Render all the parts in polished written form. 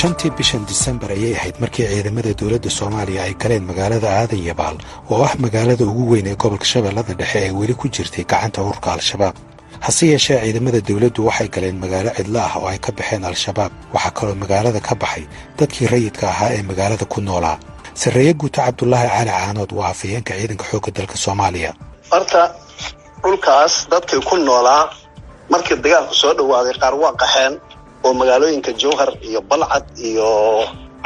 shantii bishan Disembar ayay ahayd markii ciidamada dawladda Soomaaliya ay galeen magaalada Aadan Yabaal oo ah magaalada ugu weyn ee gobolka Shabeellada Dhexe ee weli ku jirtay gacanta ururka Al-Shabaab. hase yeeshee ciidamada dawladdu waxay galeen magaalo cidla ah oo ay ka baxeen Al-Shabaab. waxaa kaloo magaalada ka baxay dadkii rayidka ahaa ee magaalada ku noolaa. Sarreeye Guuta Cabdullaahi Cali Caanood waa afhayeenka ciidanka xoogga dalka Soomaaliya. Horta dhulkaas dadkii ku noolaa markii dagaalku soo dhawaaday qaar waa qaxeen oo magaalooyinka Jowhar iyo Balcad iyo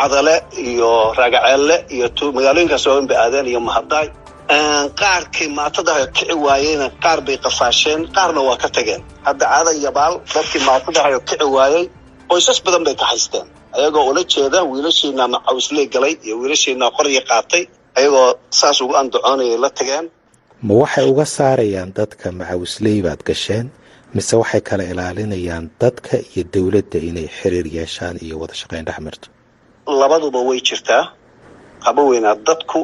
Cadale iyo Raagaceelle iyo magaalooyinkaas oo aadeen iyo Mahadaay qaarkii maatada kici waayeen qaar bay qafaasheen qaarna waa ka tageen. hadda Aadan Yabaal dadkii maatada kici waayay qoysas badan bay ka haysteen ayagoo ula jeeda wiilashiina macawsley galay iyo wiilashiina qoryo qaatay ayagoo saas ugu andacoonay la tageen. ma waxay uga saarayaan dadka macawsley baad gasheen mise waxay kala ilaalinayaan dadka iyo dawladda inay xiriir yeeshaan iyo wada shaqayn dhexmarto? labaduba way jirtaa. qaba weynaa dadku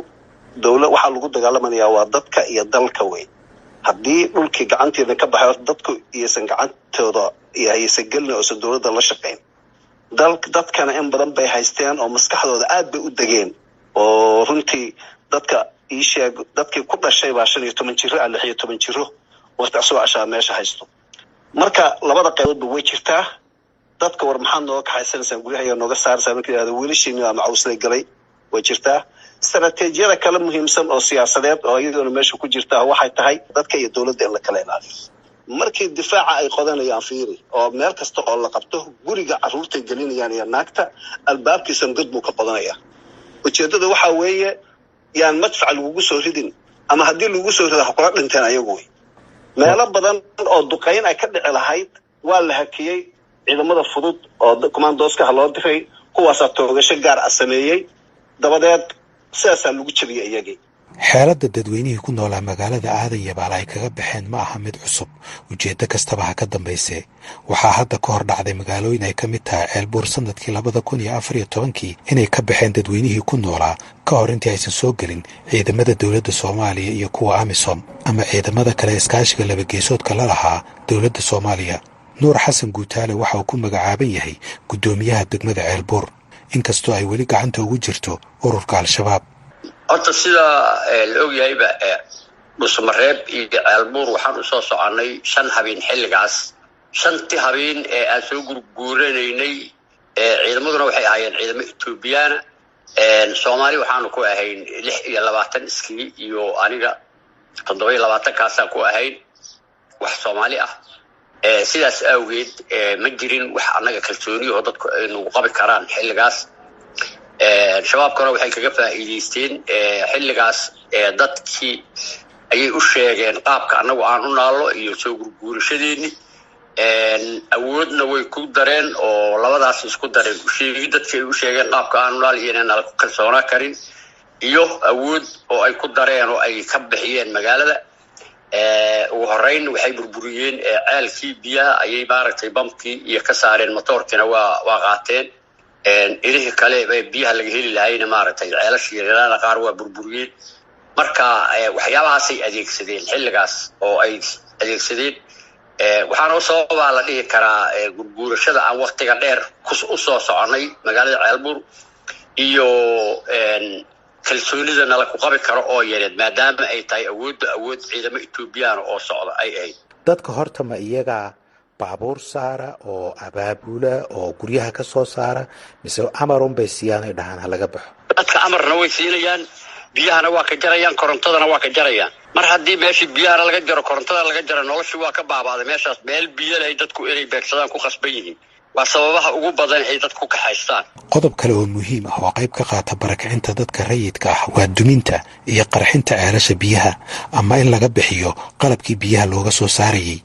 dawlad waxa lagu dagaalamayaa waa dadka iyo dalka weyn. haddii dhulkii gacanteeda ka baxay dadku iysan gacantooda iyo aysan gelin oo dawladda la shaqayn dadkana in badan bay haysteen oo maskaxdooda aad bay u dageen oo runtii dadka sheeg dadkii ku dhashay baa 15 jiro 16 jiro waqti soo ashaa meesha haysto. marka labada qayboodba way jirtaa. dadka war maxaan noo ka haysanaysan guryaha nooga saarsan markii wiilashiina macawsley galay way jirtaa. istaraatiijiyada kala muhiimsan oo siyaasadeed oo iyadoo meesha ku jirta waxay tahay dadka iyo dawladda in la kala ilaaliyo. markii difaaca ay qodanayaan fiiri oo meel kasta oo la qabto guriga caruurta gelinayaan iyo naagta albaabkiisa god buu ka qodanaya. ujeedadu waxa weeye yaan madfac lagu soo ridin ama haddii lagu soo rido kula dhinteen ayagu. meelo badan oo duqeyn ay ka dhici lahayd waa la hakiyay ciidamada fudud oo commandoska loo diray kuwaas toogasho gaar ah sameeyay dabadeed sidaas lagu jabiyay iyagii. xeeladda dadweynihii ku noolaa magaalada Aadan Yabaal ay kaga baxeen ma aha mid cusub. ujeeddo kastaba ha ka dambaysee waxaa hadda ka hor dhacday magaalooyin ay ka mid tahay Ceelbuur sanadkii 2014 inay ka baxeen dadweynihii ku noolaa ka hor intii aysan soo gelin ciidamada dawladda Soomaaliya iyo kuwa AMISOM ama ciidamada kale iskaashiga laba geesoodka la lahaa dawladda Soomaaliya. Nuur Xasan Guutaale waxa uu ku magacaaban yahay gudoomiyaha degmada Ceelbuur inkastoo ay weli gacanta ugu jirto ururka Al-Shabaab. horta sida la og yahayba Dhuusamareeb iyo Ceelbuur waxaan u soo soconay 5 habeen xilligaas. 5 habeen ee aan soo gurguureynay ciidamaduna waxay ahaayeen ciidamo Ethiopian Soomaali waxaan ku ahayn 26 iskii iyo aniga 27 kaasaan ku ahayn wax Soomaali ah. sidaas awgeed ma jirin wax anaga kalsooni oo dadku ay nagu qabi karaan xilligaas. shabaabkana waxay kaga faa'iideysteen xilligaas dadkii ayay u sheegeen qaabka anagu aan u naalo iyo soo gurguurashadeeni awoodna way ku dareen oo labadaas isku dareen u sheegay dadkii ay u sheegeen qaabka aan u naalo inaan ku kalsoonaa karin iyo awood oo ay ku dareen oo ay ka bixiyeen magaalada. ugu horeyn waxay burburiyeen ceelkii biyaha ayay maaragtay bamkii iyo ka saareen motorkina waa qaateen. ilaahi kale bay biyaha laga heli lahaayeen maaragtay ceelashii yaraana qaar waa burburiyeen. marka waxyaabahaas ay adeegsadeen xilligaas oo ay adeegsadeen waxaana soo la dhihi karaa gurguurashada aan waqtiga dheer u soo soconay magaalada Ceelbuur iyo kalsoonida nala ku qabi karo oo yareed maadaama ay tahay awood ciidamo Ethiopian oo socda ay ahayd. dadka horta ma iyaga baabuur saara oo abaabula oo guryaha ka soo saara mise amarun bay siiyaan ay dhahaan ha laga baxo? dadka amarna way siinayaan biyahana waa ka jarayaan korontadana waa ka jarayaan. mar haddii meeshii biyahana laga jaro korontada laga jaro noloshu waa ka baabaaday meeshaas meel biyo leh dadku inay beegsadaan ku qasban yihiin. waa sababaha ugu badan ay dadku ka haystaan. qodob kale oo muhiim ah oo qayb ka qaata barakicinta dadka rayidka ah waa duminta iyo qarxinta ceelasha biyaha ama in laga bixiyo qalabkii biyaha looga soo saarayay.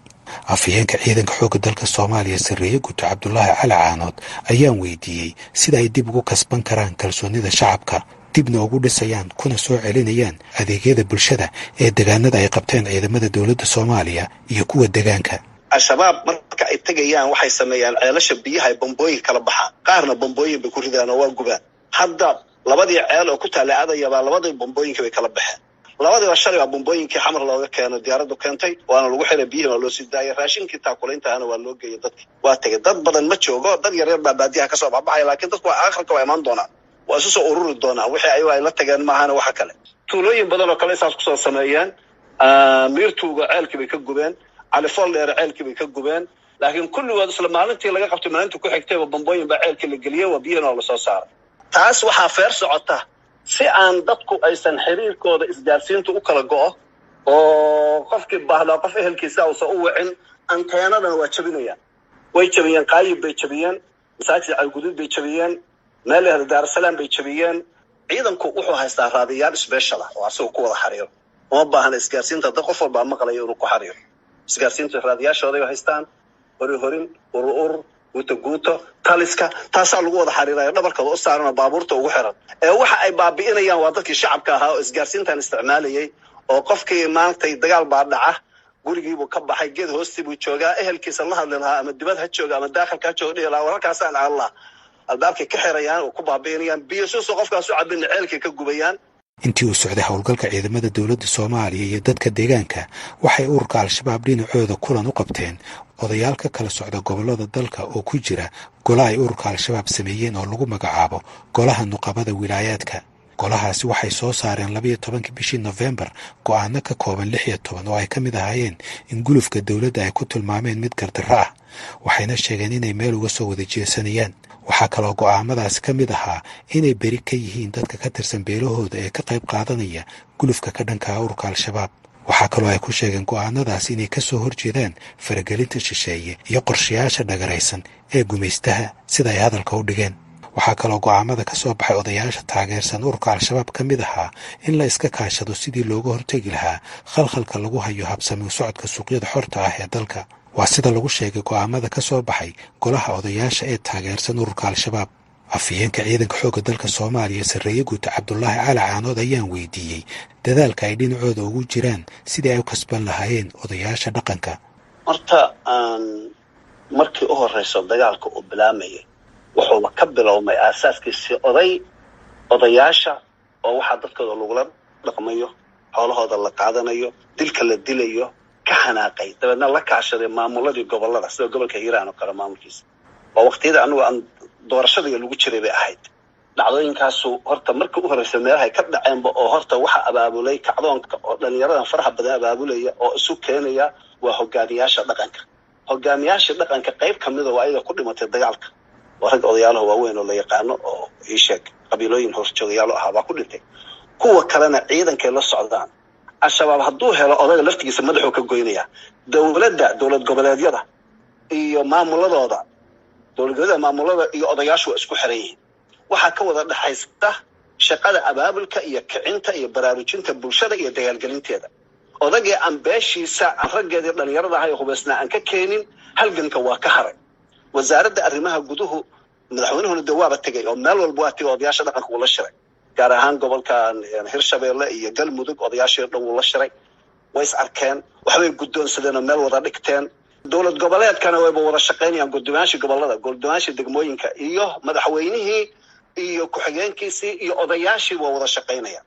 afhayeenka ciidanka xoogga dalka Soomaaliya Sarreeye Guuta Cabdullaahi Cali Caanood ayaan weydiiyey sida ay dib ugu kasban karaan kalsoonida shacabka dibna ugu dhisayaan kuna soo celinayaan adeegyada bulshada ee deegaanada ay qabteen ciidamada dawladda Soomaaliya iyo kuwa deegaanka. Al-Shabaab marka ay tagayaan waxay sameeyaan ceelasha biyaha ay bombooyin kala baxaan qaarna bombooyin bay ku ridaan oo waa gubaan. hadda labadii ceel oo ku taala Aadan Yabaal labadii bombooyinka way kala baxeen. labadiiba shalay waa bombooyinkii xamar looga keeno diyaaradu keentay waana lagu xiray biyihii waa loo sii daayay raashinkii taakulayntaana waa loo geeyay dadki waa tegay dad badan ma joogo dad yar yar baa baadiyaha ka soo baxay laakiin dadku waa aakhirka waa imaan doonaan waa isu soo ururi doonaan wixii ay la tageen maahana waxa kale tuulooyin badan oo kale isaas ku soo sameeyeen miirtuuga ceelkii bay ka gubeen califool dheer ceelkii bay ka gubeen laakiin kulligood isla maalintii laga qabtay maalinta ku xigtay bombooyin baa ceelkii la geliyay waa biyihii la soo saaray taas waxaa feer socota si aan dadku aysan xiriirkooda isgaarsiintu u kala go'o oo qofkii baahda qof ehelkiisa uu soo u wicin anteenadana waa jabinayaan way jabiyeen qaayib bay jabiyeen masaajid Al-Guduud bay jabiyeen meelaha Daar es Salaam bay jabiyeen ciidanku wuxuu haystaa raadiyaal special ah oo asoo ku wada xariiro oo baahan isgaarsiinta dad qof walba maqlayo inuu ku xariiro isgaarsiinta raadiyaashooda ay haystaan horin urur guuto taliska taasaa lagu wada xariirayo dhabarkooda u saaran baabuurta ugu xiran ee waxa ay baabi'inayaan waa dadkii shacabka ahaa oo isgaarsiintan isticmaalayay oo qofkii maantay dagaal baa dhaca gurigiibu ka baxay geed hoostii buu joogaa ehelkiisa la hadli lahaa ama dibad ha jooga ama daaqilka ha jooga dhihi lahaa warkaasaan Allah albaabkay ka xirayaan oo ku baabi'inayaan biyo soo qofkaas u cabin ceelkii ka gubayaan intii uu socday howlgalka ciidamada dawladda Soomaaliya iyo dadka deegaanka waxay ururka al-shabaab dhinacooda kulan u qabteen odayaal ka kala socda gobolada dalka oo ku jira golaha ay ururka al-shabaab sameeyeen oo lagu magacaabo golaha nuqabada wilaayaadka golahaasi waxay soo saareen 12 bishii November go'aano ka kooban 16 oo ay ka mid ahaayeen in gulufka dawladda ay ku tilmaameen mid gardarro ah waxayna sheegeen inay meel uga soo wada jeesanayaan waxaa kaloo go'aamadaasi ka mid ahaa inay beri ka yihiin dadka ka tirsan beelahooda ee ka qayb qaadanaya gulufka ka dhanka ururka al-shabaab waxaa kaloo ay ku sheegeen go'aanadaasi inay ka soo horjeedaan faragelinta shisheeye iyo qorshayaasha dhagaraysan ee gumaystaha sida ay hadalka u dhigeen waxaa kaloo go'aamada ka soo baxay odayaasha taageersan ururka al-shabaab ka mid ahaa in la iska kaashado sidii looga hortegi lahaa khalkhalka lagu hayo habsami u socodka suuqyada xorta ah ee dalka waa sida lagu sheegay go'aamada ka soo baxay golaha odayaasha ee taageersan ururka al-shabaab afhayeenka ciidanka xoogga dalka Soomaaliya Sarreeye Guuta Cabdullaahi Cali Caanood ayaan weydiiyey dadaalka ay dhinacooda ugu jiraan sidii ay u kasban lahaayeen odayaasha dhaqanka horta markii u horeyso dagaalka uu bilaamayay wuxuu ka bilowmay aasaaskiisii odayaasha oo waxa dadkooda lagula dhaqmayo xoolahooda la qaadanayo dilka la dilayo ka xanaaqay dabadna la kaashaday maamuladii gobolada sida gobolka Hiiraan oo kale maamulkiisa oo waqtiyada anigu aan doorashada lagu jiray bay ahayd dhacdooyinkaas horta markii u horeysay meelaha ka dhaceenba oo horta waxa abaabulay kacdoonka oo dhalinyarada faraha badan abaabulaya oo isu keenaya waa hogaamiyaasha dhaqanka qayb kamid ah ayada ku dhimatay dagaalka warag odayaalaha waaweyn oo la yaqaano oo isheeg qabiilooyin horjoogayaal ah baa ku dhintay kuwa kalena ciidankay la socdaan al-shabaab hadduu helo odaga laftigiisa madaxuu ka goynaya dowlad goboleedyada iyo maamuladooda maamulada iyo odayaashu isku xiran yihiin waxa ka wada dhaxaysta shaqada abaabulka iyo kicinta iyo baraarujinta bulshada iyo dagaalgelinteeda odagii aan beeshiisa raggeedii dhalinyarada ah ee hubaysnaa aan ka keenin halganka waa ka haray wasaaradda arrimaha guduhu madaxweynuhuna dawaaba tagay oo meel walba waa tagay odayaasha dhaqanka uu la shiray gaar ahaan gobolka Hirshabeelle iyo Galmudug odayaasha dhan uu la shiray way is arkeen waxbay guddoonsadeen oo meel wada dhigteen dowlad goboleedkana wayba wada shaqeynayaan gudoomiyaasha gobolada gudoomiyaasha degmooyinka iyo madaxweynihii iyo ku-xigeenkiisii iyo odayaashii waa wada shaqeynayaan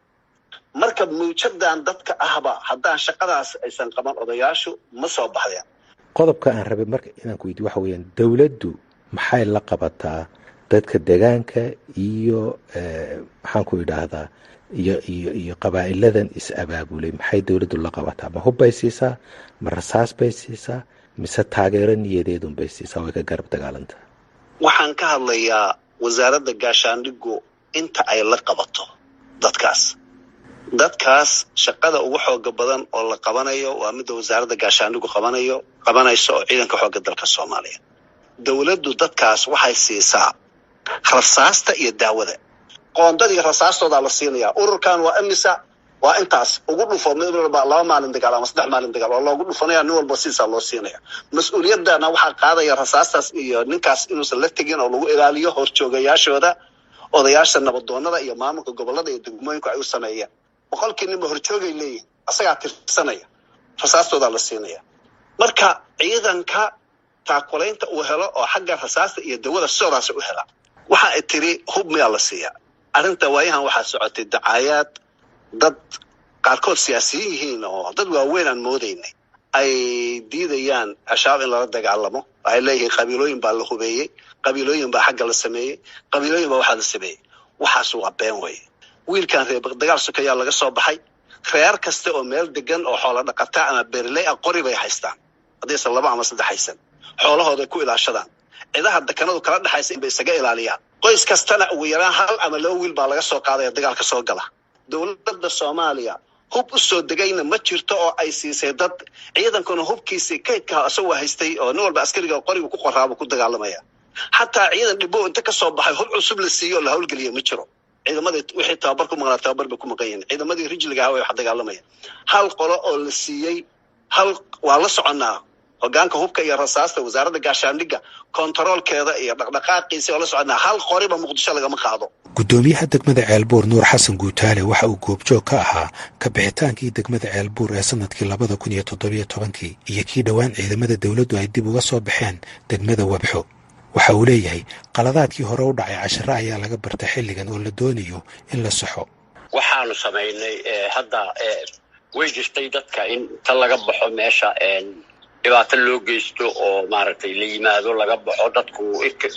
marka muujadan dadka ahba haddaan shaqadaas aysan qaban odayaashu ma soo baxdeen qodobka aan rabay marka inaan ku weydiiyo waxa weeyaan dawladdu maxay la qabataa dadka deegaanka iyo maxaan ku idhaahdaa iyo qabaa'iladan is abaabulay maxay dawladdu la qabataa ma hub bay siisaa ma rasaas bay siisaa mise taageero niyadeedun bay siisaa way ka garab dagaalantaa waxaan ka hadlayaa wasaaradda gaashaandhigu inta ay la qabato dadkaas shaqada ugu xooga badan oo la qabanayo waa mid wasaaradda gaashaandhigu qabanayso oo ciidanka xoogga dalka Soomaaliya dawladdu dadkaas waxay siisaa rasaasta iyo daawada qoondadii rasaastooda la siinaya ururkan waa amisa waa intaas ugu dhufo mid walba 2 maalin dagaal ama 3 maalin dagaal oo loogu dhufanaya nin walba siisa loo siinaya mas'uuliyadana waxa qaadaya rasaastaas iyo ninkaas inuusan la tagin oo lagu ilaaliyo horjoogayaashooda odayaasha nabadoonnada iyo maamulka gobolada iyo degmooyinka ay u sameeyeen boqolkii nin horjoogay leeyihiin asaga tirsanaya rasaastooda la siinaya marka ciidanka taakulaynta uu helo oo xagga rasaasta iyo dawada sidaas u hela waxa ay tiri hub miyaa la siiyaa arrinta waayahan waxaa socotay dacaayad dad qaarkood siyaasiyiin yihiin oo dad waaweyn aan moodaynay ay diidayaan ashaab in lala dagaalamo ay leeyihiin qabiilooyin baa la hubeeyey qabiilooyin baa xagga la sameeyey qabiilooyin baa waxaa la sameeyey waxaas waa been wey wiilkan reer dagaal sokeeyaa laga soo baxay reer kasta oo meel degan oo xoolo dhaqata ama beerley ah qori bay haystaan haddaysan 2 ama 3 haysan xoolahooda ku ilaashadaan ciidaha dekanadu kala dhaxaysa in bay isaga ilaaliyaan qoys kastana ugu yaraan 1 ama 2 wiil baa laga soo qaadaya dagaalka soo gala dowladda Soomaaliya hub u soo degayna ma jirto oo ay siisay dad ciidankuna hubkiisii kaydka asoo haystay oo nin walba askariga qoriga ku qoraabo ku dagaalamaya xataa ciidan dhibo inta ka soo baxay hub cusub la siiyo la hawlgeliyo ma jiro ciidamada wixii tababar ku maqnaa tababar ba ku maqayeen ciidamadii rijliga ah way wax dagaalamaya hal qolo oo la siiyay hal waa la soconaa hogaanka hubka iyo rasaasta wasaaradda gaashaandhigga kontaroolkeeda iyo dhaqdhaqaaqiisa oo la soconaa hal qoriba Muqdisho laga ma qaado gudoomiyaha degmada Ceelbuur Nuur Xasan Guutaale waxa uu goobjoog ka ahaa ka bixitaankii degmada Ceelbuur ee sanadkii 2017 iyo kii dhawaan ciidamada dawladdu ay dib uga soo baxeen degmada Wabxo waxa uu leeyahay qaladaadkii hore u dhacay 10 ayaa laga bartay xilligan oo la doonayo in la saxo waxaanu sameynay hadda way jirtay dadka in ta laga baxo meesha dhibaato loo geysto oo maaragtay la yimaado laga baxo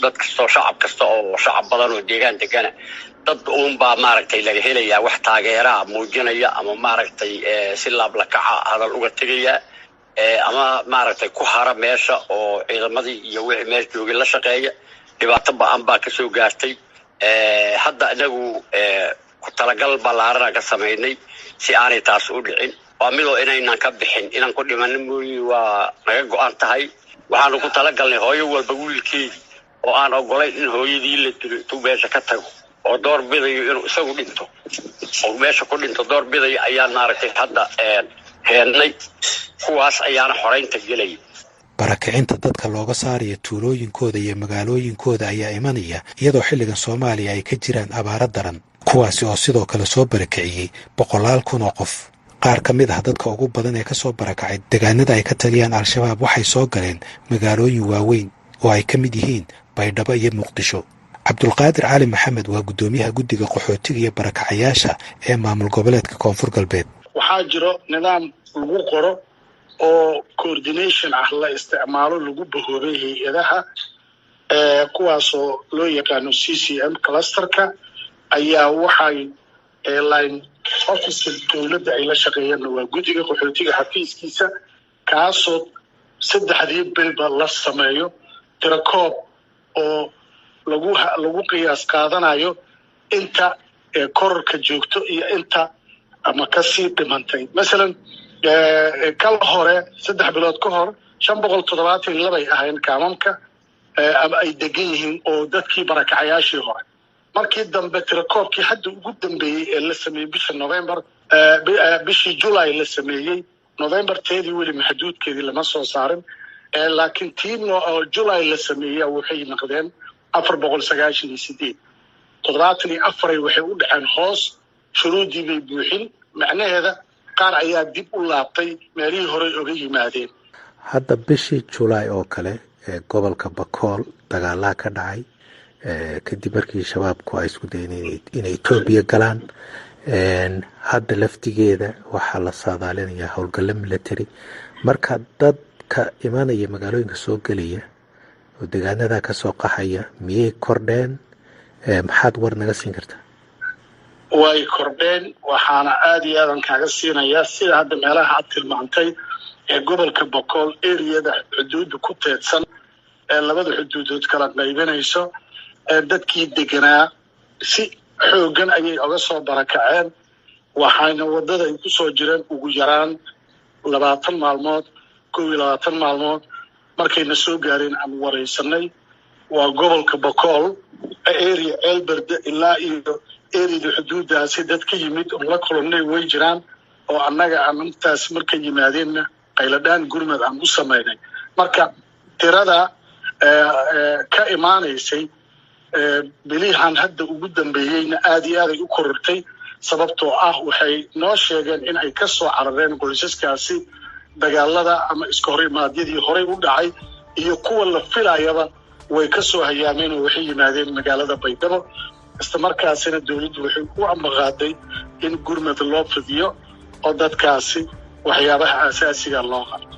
dadka soo shacab kasta oo shacab badan oo deegaan degana dad baa maaragtay laga helayaa wax taageera muujinaya ama maaragtay si laab la kaca hadal uga tagaya ama maaragtay ku hara meesha oo ciidamadii iyo wixii meesha joogay la shaqeeya dhibaato baan baa ka soo gaartay hadda inagu ku talagal ballaaran ka sameynay si aanay taas u dhicin waa midoo inaynan ka bixin inaan ku dhimanin mooyee waa naga go'an tahay waxaanu ku talagalnay hooyo walba wiilkeedii oo aan ogolayn in hooyadii la dilo intuu meesha ka tago oo door bidayo inuu isagu dhinto oo meesha ku dhinto door bidayo ayaan maaragtay hadda heennay kuwaas ayaana xoreynta gelay barakicinta dadka looga saarayo tuulooyinkooda iyo magaalooyinkooda ayaa imanaya iyadoo xilligan Soomaaliya ay ka jiraan abaaro daran kuwaasi oo sidoo kale soo barakiciyay 100,000 oo qof qaar ka mid ah dadka ugu badan ee ka soo barakacay deegaanada ay ka taliyaan al-shabaab waxay soo galeen magaalooyin waaweyn oo ay ka mid yihiin Baydhabo iyo Muqdisho Cabdulqaadir Cali Maxamed waa gudoomiyaha guddiga qaxootiga iyo barakacayaasha ee maamul goboleedka Koonfur Galbeed waxaa jiro nidaam lagu qoro oo coordination ah la isticmaalo lagu bahoobay hay'adaha kuwaasoo loo yaqaano CCM clusterka ayaa waxay line office dawladda ay la shaqeeyaan waa guddiga qaxootiga xafiiskiisa kaasoo 3 bilba la sameeyo tirakoob oo lagu qiyaas qaadanayo inta kororka joogto iyo inta ama kasii dhimantay masalan kal hore 3 bilood ka hor 572 ay ahayn kaamamka ama ay degan yihiin oo dadkii barakacayaashii hore markii dambe tirakoobkii hadda ugu dambeeyay ee la sameeyay bisha November bishii July la sameeyay November teedii weli maxduudkeedii lama soo saarin laakiin tiino oo July la sameeyay waxay noqdeen 498 4 waxay u dhaceen hoos shuruudii bay buuxin macnaheeda qaar ayaa dib u laabtay meelihii hore uga yimaadeen hadda bishii July oo kale ee gobolka Bakool dagaalaha ka dhacay kadib markii shabaabku ay isku dayeen inay Itoobiya galaan hadda laftigeeda waxaa la saadaalinayaa howlgalo military marka dadka imanaya magaalooyinka soo galaya oo deegaanada ka soo qaxaya miyay kordheen maxaad war naga siin kartaa way kordheen waxaana aad iyo aad kaaga siinayaa sida hadda meelaha aad tilmaantay ee gobolka Bakool area-da xuduudda ku teedsan ee labada xuduudood kala qaybinayso dadkii deganaa si xoogan ayay uga soo barakaceen waxayna wadada ay ku soo jireen ugu yaraan 20 maalmood 20 maalmood markayna soo gaareen aan wareysanay waa gobolka Bakool area Elberde ilaa iyo area xuduudaasi dadka yimid oo la kulannay way jiraan oo annaga aan intaas markay yimaadeen qayladaan gurmad aan u sameynay marka tirada ka imaanaysay bilihan hadda ugu dambeeyayna aad iyo aad ay u korortay sababtoo ah waxay noo sheegeen in ay ka soo carareen qoysaskaasi dagaalada ama iska horimaadyadii horey u dhacay iyo kuwa la filayaba way ka soo hayaameen oo waxay yimaadeen magaalada Baydhabo isla markaasina dawladdu waxay u amaqaaday in gurmad loo fidiyo oo dadkaasi waxyaabaha asaasiga loo qabto.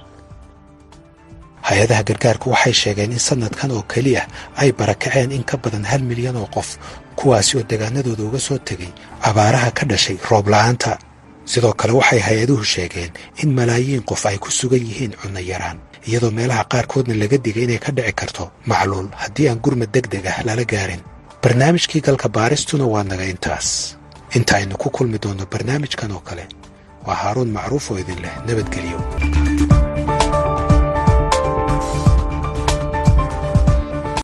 hay-adaha gargaarku waxay sheegeen in sanadkan oo keliya ay barakaceen in ka badan 1 milyan oo qof kuwaasi oo deegaanadooda uga soo tegay abaaraha ka dhashay roob la'aanta. sidoo kale waxay hay-aduhu sheegeen in malaayiin qof ay ku sugan yihiin cunno yaraan iyadoo meelaha qaarkoodna laga digay inay ka dhici karto macluul haddii aan gurmad degdeg ah lala gaarin. barnaamijkii galka baaristuna waa naga intaas. inta aynu ku kulmi doonno barnaamijkan oo kale waa haaruun macruuf oo idin leh nabadgelyo.